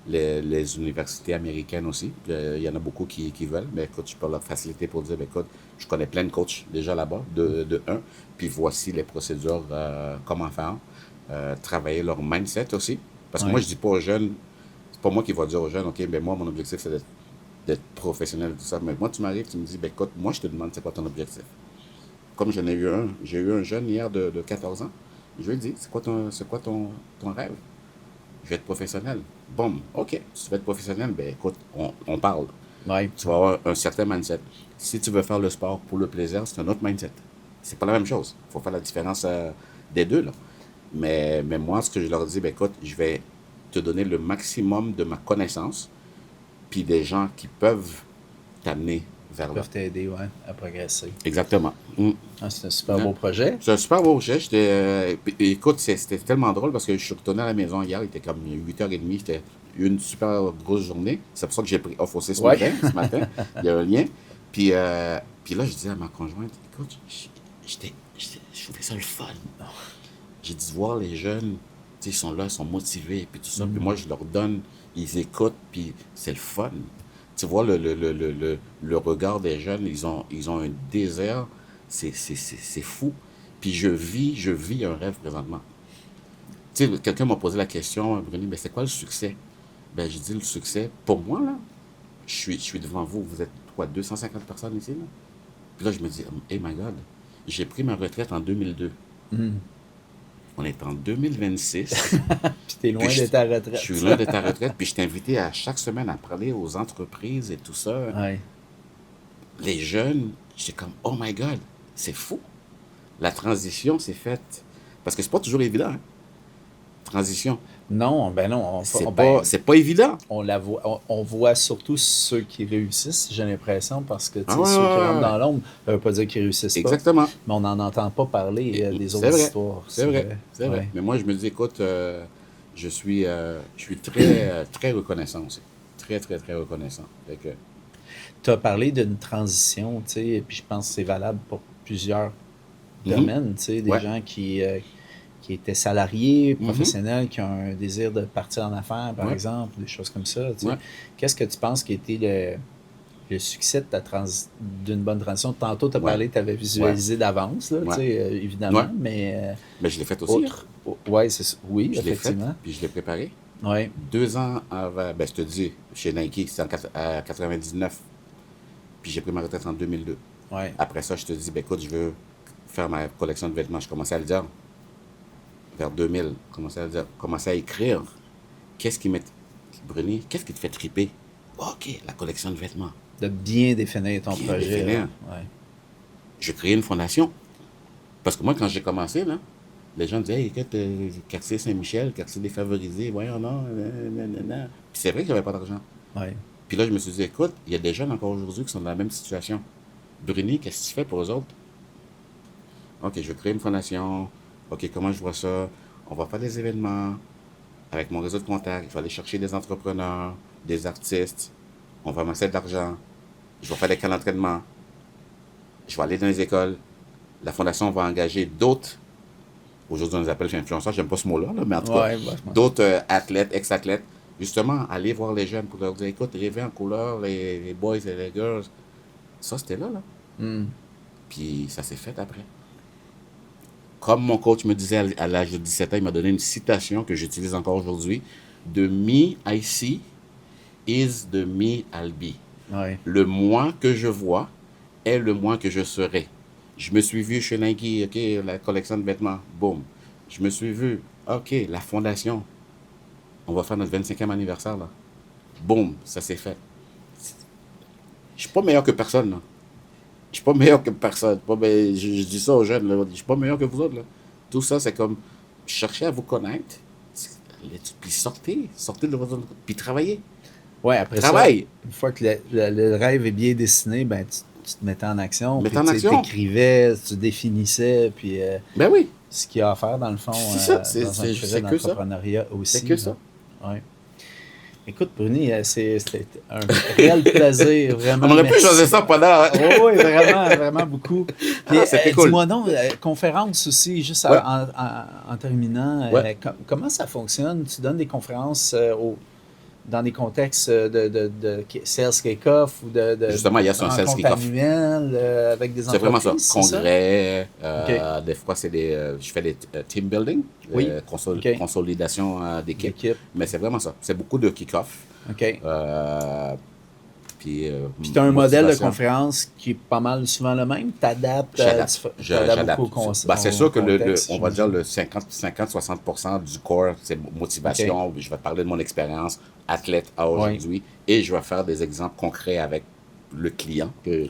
[SPEAKER 1] les universités américaines aussi. Il y en a beaucoup qui veulent. Mais écoute, je peux leur faciliter pour dire, ben, écoute, je connais plein de coachs déjà là-bas, de un. Puis voici les procédures, comment faire. Travailler leur mindset aussi. Parce que moi,
[SPEAKER 2] Ouais.
[SPEAKER 1] je dis pas aux jeunes, c'est pas moi qui vais dire aux jeunes, OK, ben moi, mon objectif, c'est d'être professionnel et tout ça. Mais moi, tu m'arrives, tu me dis, ben écoute, moi, je te demande, c'est quoi ton objectif? Comme j'en ai eu un, j'ai eu un jeune hier de 14 ans. Je lui ai dit, c'est quoi ton rêve? Je vais être professionnel. Bon, OK, si tu veux être professionnel, ben écoute, on parle.
[SPEAKER 2] Ouais.
[SPEAKER 1] Tu vas avoir un certain mindset. Si tu veux faire le sport pour le plaisir, c'est un autre mindset. C'est pas la même chose. Il faut faire la différence des deux, là. Mais moi, ce que je leur dis, ben écoute, je vais te donner le maximum de ma connaissance, puis des gens qui peuvent t'amener vers
[SPEAKER 2] Ils
[SPEAKER 1] là.
[SPEAKER 2] peuvent t'aider, ouais, à progresser.
[SPEAKER 1] Exactement. Mm.
[SPEAKER 2] Ah, c'est un super
[SPEAKER 1] Ouais.
[SPEAKER 2] beau projet.
[SPEAKER 1] C'est un super beau projet. Écoute, c'était tellement drôle parce que je suis retourné à la maison hier, il était comme 8h30, c'était une super grosse journée. C'est pour ça que j'ai pris off aussi
[SPEAKER 2] Ouais.
[SPEAKER 1] ce matin. Il y a un lien. Puis là, je disais à ma conjointe, écoute, je trouvais ça le fun. J'ai dit voir les jeunes, tu sais, ils sont là, ils sont motivés, puis tout ça. Puis moi, je leur donne, ils écoutent, puis c'est le fun. Tu vois le regard des jeunes, ils ont un désert, c'est fou. Puis je vis un rêve présentement. Tu sais, quelqu'un m'a posé la question, Bruni, mais c'est quoi le succès? Ben, je dis le succès, pour moi, là, je suis devant vous, vous êtes quoi, 250 personnes ici, là? Puis là, je me dis, hey my God, j'ai pris ma retraite en 2002. On est en 2026.
[SPEAKER 2] Puis t'es loin
[SPEAKER 1] Puis
[SPEAKER 2] de ta
[SPEAKER 1] je
[SPEAKER 2] retraite.
[SPEAKER 1] suis loin de ta retraite, puis je t'ai invité à chaque semaine à parler aux entreprises et tout ça.
[SPEAKER 2] Ouais.
[SPEAKER 1] Les jeunes, j'étais comme, oh my God, c'est fou. La transition s'est faite. Parce que c'est pas toujours évident, hein. Transition.
[SPEAKER 2] Non, ben non.
[SPEAKER 1] C'est pas évident.
[SPEAKER 2] On la voit, on voit surtout ceux qui réussissent, j'ai l'impression, parce que tu sais,
[SPEAKER 1] Ah ouais,
[SPEAKER 2] ceux qui
[SPEAKER 1] ouais,
[SPEAKER 2] rentrent
[SPEAKER 1] ouais.
[SPEAKER 2] dans l'ombre, ça veut pas dire qu'ils réussissent pas.
[SPEAKER 1] Exactement.
[SPEAKER 2] Mais on n'en entend pas parler des
[SPEAKER 1] C'est
[SPEAKER 2] autres
[SPEAKER 1] vrai.
[SPEAKER 2] histoires.
[SPEAKER 1] C'est vrai. C'est vrai.
[SPEAKER 2] Ouais.
[SPEAKER 1] Mais moi, je me dis, écoute, je suis très, très reconnaissant aussi. Très, très, très reconnaissant. Fait que,
[SPEAKER 2] Tu as parlé d'une transition, tu sais, et puis je pense que c'est valable pour plusieurs
[SPEAKER 1] Mhm.
[SPEAKER 2] domaines, tu sais, des
[SPEAKER 1] Ouais.
[SPEAKER 2] gens qui étaient salariés,
[SPEAKER 1] Mhm.
[SPEAKER 2] professionnels, qui ont un désir de partir en affaires, par
[SPEAKER 1] Ouais.
[SPEAKER 2] exemple, des choses comme ça, tu sais.
[SPEAKER 1] Ouais.
[SPEAKER 2] Qu'est-ce que tu penses qui a été le succès de d'une bonne transition? Tantôt, tu as
[SPEAKER 1] Ouais.
[SPEAKER 2] parlé, tu avais visualisé d'avance, là,
[SPEAKER 1] Ouais.
[SPEAKER 2] tu sais, évidemment,
[SPEAKER 1] Ouais.
[SPEAKER 2] mais
[SPEAKER 1] Mais je l'ai fait aussi. Hein.
[SPEAKER 2] ouais, oui,
[SPEAKER 1] Je l'ai fait,
[SPEAKER 2] effectivement.
[SPEAKER 1] puis je l'ai préparé.
[SPEAKER 2] Ouais.
[SPEAKER 1] 2 ans avant, ben, je te dis, chez Nike, c'est à 99. Puis j'ai pris ma retraite en 2002.
[SPEAKER 2] Ouais.
[SPEAKER 1] Après ça, je te dis, ben, écoute, je veux faire ma collection de vêtements. Je commençais à le dire vers 2000. Commençais à écrire. Qu'est-ce qui Bruni, qu'est-ce qui te fait triper? OK, la collection de vêtements.
[SPEAKER 2] De bien définir ton
[SPEAKER 1] Bien
[SPEAKER 2] projet.
[SPEAKER 1] définir.
[SPEAKER 2] Là. Ouais.
[SPEAKER 1] Je crée une fondation. Parce que moi, quand j'ai commencé, là, les gens disaient, hey, écoute, quartier Saint-Michel, quartier défavorisé, voyons, non, nanana. Puis c'est vrai que j'avais pas d'argent.
[SPEAKER 2] Ouais.
[SPEAKER 1] Puis là, je me suis dit, écoute, il y a des jeunes encore aujourd'hui qui sont dans la même situation. Bruni, qu'est-ce que tu fais pour eux autres? OK, je vais créer une fondation. OK, comment je vois ça? On va faire des événements avec mon réseau de contacts. Je vais aller chercher des entrepreneurs, des artistes. On va amasser de l'argent. Je vais faire des camps d'entraînement. Je vais aller dans les écoles. La fondation va engager d'autres. Aujourd'hui, on les appelle influenceurs. J'aime pas ce mot-là, là, mais en tout cas,
[SPEAKER 2] Ouais,
[SPEAKER 1] d'autres athlètes, ex-athlètes. Justement, aller voir les jeunes pour leur dire, écoute, rêvez en couleur, les boys et les girls. Ça, c'était là.
[SPEAKER 2] Hmm.
[SPEAKER 1] Puis ça s'est fait après. Comme mon coach me disait à l'âge de 17 ans, il m'a donné une citation que j'utilise encore aujourd'hui. The me I see is the me I'll be.
[SPEAKER 2] Ouais.
[SPEAKER 1] Le moi que je vois est le moi que je serai. Je me suis vu chez Nike, OK, la collection de vêtements, boum. Je me suis vu, OK, la fondation. On va faire notre 25e anniversaire, là. Boum, ça s'est fait. Je suis pas meilleur que personne, là. Je suis pas meilleur que personne. Je dis ça aux jeunes, là. Je suis pas meilleur que vous autres, là. Tout ça, c'est comme chercher à vous connaître, puis sortez de votre zone, puis travaillez.
[SPEAKER 2] Ouais, après
[SPEAKER 1] Travail.
[SPEAKER 2] ça, une fois que le rêve est bien dessiné, ben tu te mettais en action.
[SPEAKER 1] Mettais
[SPEAKER 2] Puis,
[SPEAKER 1] en
[SPEAKER 2] tu sais,
[SPEAKER 1] action.
[SPEAKER 2] t'écrivais, tu définissais, puis
[SPEAKER 1] Ben oui,
[SPEAKER 2] ce qu'il y a à faire dans le fond
[SPEAKER 1] c'est ça,
[SPEAKER 2] dans un projet
[SPEAKER 1] c'est que ça.
[SPEAKER 2] d'entrepreneuriat aussi.
[SPEAKER 1] C'est que ça.
[SPEAKER 2] Ouais. Écoute, Bruni, c'était un réel plaisir, vraiment.
[SPEAKER 1] On aurait pu
[SPEAKER 2] merci.
[SPEAKER 1] choisir ça pendant.
[SPEAKER 2] Oui, vraiment, vraiment beaucoup. Puis,
[SPEAKER 1] C'était cool.
[SPEAKER 2] dis-moi donc, conférence aussi, juste
[SPEAKER 1] Ouais.
[SPEAKER 2] en terminant,
[SPEAKER 1] Ouais.
[SPEAKER 2] comment ça fonctionne? Tu donnes des conférences dans des contextes de sales kick-off ou de
[SPEAKER 1] Justement, il y a son sales
[SPEAKER 2] rencontres
[SPEAKER 1] kick-off.
[SPEAKER 2] annuelles avec des
[SPEAKER 1] C'est vraiment ça.
[SPEAKER 2] entreprises, c'est ça?
[SPEAKER 1] Congrès,
[SPEAKER 2] OK.
[SPEAKER 1] des fois, je fais des team building,
[SPEAKER 2] Oui. OK.
[SPEAKER 1] consolidation d'équipe.
[SPEAKER 2] L'équipe.
[SPEAKER 1] Mais c'est vraiment ça. C'est beaucoup de kick-off.
[SPEAKER 2] OK.
[SPEAKER 1] Puis
[SPEAKER 2] tu as un modèle de
[SPEAKER 1] motivation.
[SPEAKER 2] conférence qui est pas mal souvent le même. Tu adaptes
[SPEAKER 1] J'adapte.
[SPEAKER 2] beaucoup au
[SPEAKER 1] C'est sûr que
[SPEAKER 2] contexte,
[SPEAKER 1] on va dire le 50-60% du corps, c'est motivation.
[SPEAKER 2] OK.
[SPEAKER 1] Je vais parler de mon expérience athlète à aujourd'hui et je vais faire des exemples concrets avec le client que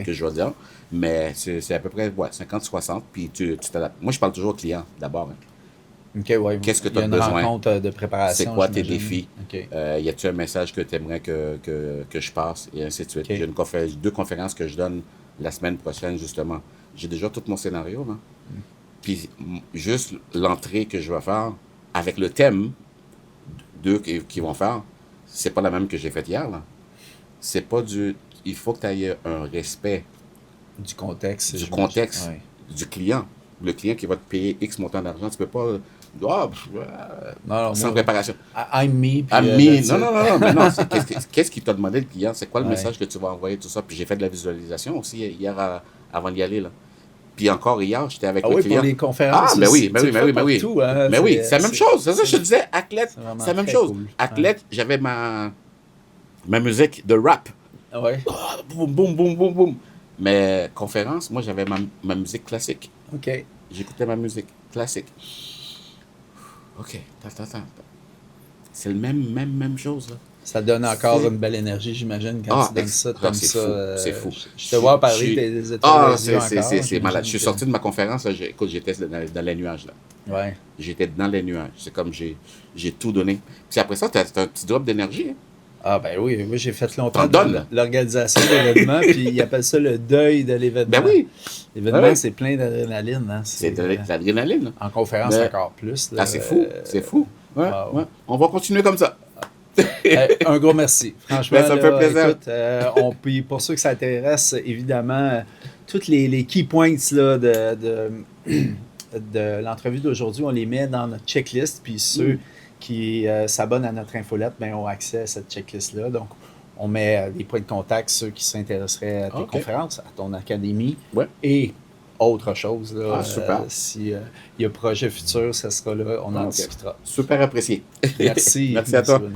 [SPEAKER 1] je vais dire. Mais c'est à peu près 50-60, puis tu t'adaptes. Moi, je parle toujours au client d'abord.
[SPEAKER 2] OK, ouais.
[SPEAKER 1] Qu'est-ce que tu
[SPEAKER 2] Il y
[SPEAKER 1] as
[SPEAKER 2] a une
[SPEAKER 1] besoin?
[SPEAKER 2] rencontre de préparation.
[SPEAKER 1] C'est quoi tes
[SPEAKER 2] j'imagine.
[SPEAKER 1] défis?
[SPEAKER 2] OK.
[SPEAKER 1] Y a-t-il un message que tu aimerais que je passe? Et ainsi de suite.
[SPEAKER 2] OK.
[SPEAKER 1] J'ai deux conférences que je donne la semaine prochaine, justement. J'ai déjà tout mon scénario, là. Puis juste l'entrée que je vais faire avec le thème d'eux qui vont faire, c'est pas la même que j'ai faite hier, là. C'est pas du... Il faut que tu aies un respect
[SPEAKER 2] Du contexte.
[SPEAKER 1] du
[SPEAKER 2] j'imagine.
[SPEAKER 1] contexte
[SPEAKER 2] Ouais.
[SPEAKER 1] du client. Le client qui va te payer X montant d'argent, tu peux pas...
[SPEAKER 2] Non,
[SPEAKER 1] sans
[SPEAKER 2] moi,
[SPEAKER 1] préparation.
[SPEAKER 2] I'm me. Puis,
[SPEAKER 1] Ami,
[SPEAKER 2] that's
[SPEAKER 1] non,
[SPEAKER 2] it.
[SPEAKER 1] non, non, mais non, qu'est-ce qu'il t'a demandé le client? C'est quoi le
[SPEAKER 2] Ouais.
[SPEAKER 1] message que tu vas envoyer, tout ça? Puis j'ai fait de la visualisation aussi hier avant d'y aller, là. Puis encore hier, j'étais avec
[SPEAKER 2] Ah
[SPEAKER 1] le
[SPEAKER 2] oui,
[SPEAKER 1] client.
[SPEAKER 2] pour les conférences.
[SPEAKER 1] Ah, mais oui,
[SPEAKER 2] aussi,
[SPEAKER 1] mais
[SPEAKER 2] tu
[SPEAKER 1] oui,
[SPEAKER 2] le
[SPEAKER 1] mais
[SPEAKER 2] fais
[SPEAKER 1] oui, mais oui.
[SPEAKER 2] partout, hein,
[SPEAKER 1] Mais oui, c'est la même chose. C'est ça que je te disais. Athlète,
[SPEAKER 2] c'est vraiment
[SPEAKER 1] c'est la même
[SPEAKER 2] très
[SPEAKER 1] chose.
[SPEAKER 2] cool.
[SPEAKER 1] Athlète, j'avais ma musique de rap.
[SPEAKER 2] Ouais.
[SPEAKER 1] Ah, boum, boum, boum, boum, boum. Mais conférence, moi, j'avais ma musique classique.
[SPEAKER 2] OK.
[SPEAKER 1] J'écoutais ma musique classique. OK, attends. C'est le même chose, là.
[SPEAKER 2] Ça donne encore
[SPEAKER 1] C'est-
[SPEAKER 2] une belle énergie, j'imagine, quand tu donnes ça, t'aimes
[SPEAKER 1] c'est
[SPEAKER 2] ça.
[SPEAKER 1] fou, c'est fou.
[SPEAKER 2] Je te vois parler des états
[SPEAKER 1] Ah,
[SPEAKER 2] d'esprit encore.
[SPEAKER 1] c'est malade. Je suis
[SPEAKER 2] j'imagine
[SPEAKER 1] sorti de ma conférence, là, écoute, j'étais dans les nuages, là.
[SPEAKER 2] que- Ouais.
[SPEAKER 1] J'étais dans les nuages. C'est comme j'ai tout donné. Puis après ça, t'as un petit drop d'énergie. Hein.
[SPEAKER 2] Ah ben oui, moi j'ai fait longtemps
[SPEAKER 1] T'en donnes.
[SPEAKER 2] l'organisation de l'événement, puis ils appellent ça le deuil de l'événement.
[SPEAKER 1] Ben oui,
[SPEAKER 2] L'événement,
[SPEAKER 1] Ouais.
[SPEAKER 2] c'est plein d'adrénaline. Hein.
[SPEAKER 1] c'est de l'adrénaline. Là.
[SPEAKER 2] En conférence,
[SPEAKER 1] Mais-
[SPEAKER 2] encore plus. Là.
[SPEAKER 1] Ah, c'est fou, c'est fou. Ouais,
[SPEAKER 2] wow.
[SPEAKER 1] ouais. On va continuer comme ça.
[SPEAKER 2] Un gros merci. Franchement,
[SPEAKER 1] Ben, ça me
[SPEAKER 2] là,
[SPEAKER 1] fait plaisir.
[SPEAKER 2] écoute, puis pour ceux que ça intéresse, évidemment, toutes les key points là, de l'entrevue d'aujourd'hui, on les met dans notre checklist. Puis ceux qui s'abonnent à notre infolette ben, ont accès à cette checklist-là. Donc, on met des points de contact, ceux qui s'intéresseraient à tes
[SPEAKER 1] OK.
[SPEAKER 2] conférences, à ton académie
[SPEAKER 1] Ouais.
[SPEAKER 2] et autre chose. Là,
[SPEAKER 1] Ah, super.
[SPEAKER 2] si il y a projet futur, ça sera là, on en
[SPEAKER 1] OK.
[SPEAKER 2] discutera.
[SPEAKER 1] Super apprécié.
[SPEAKER 2] Merci.
[SPEAKER 1] Merci à toi.
[SPEAKER 2] Bruno.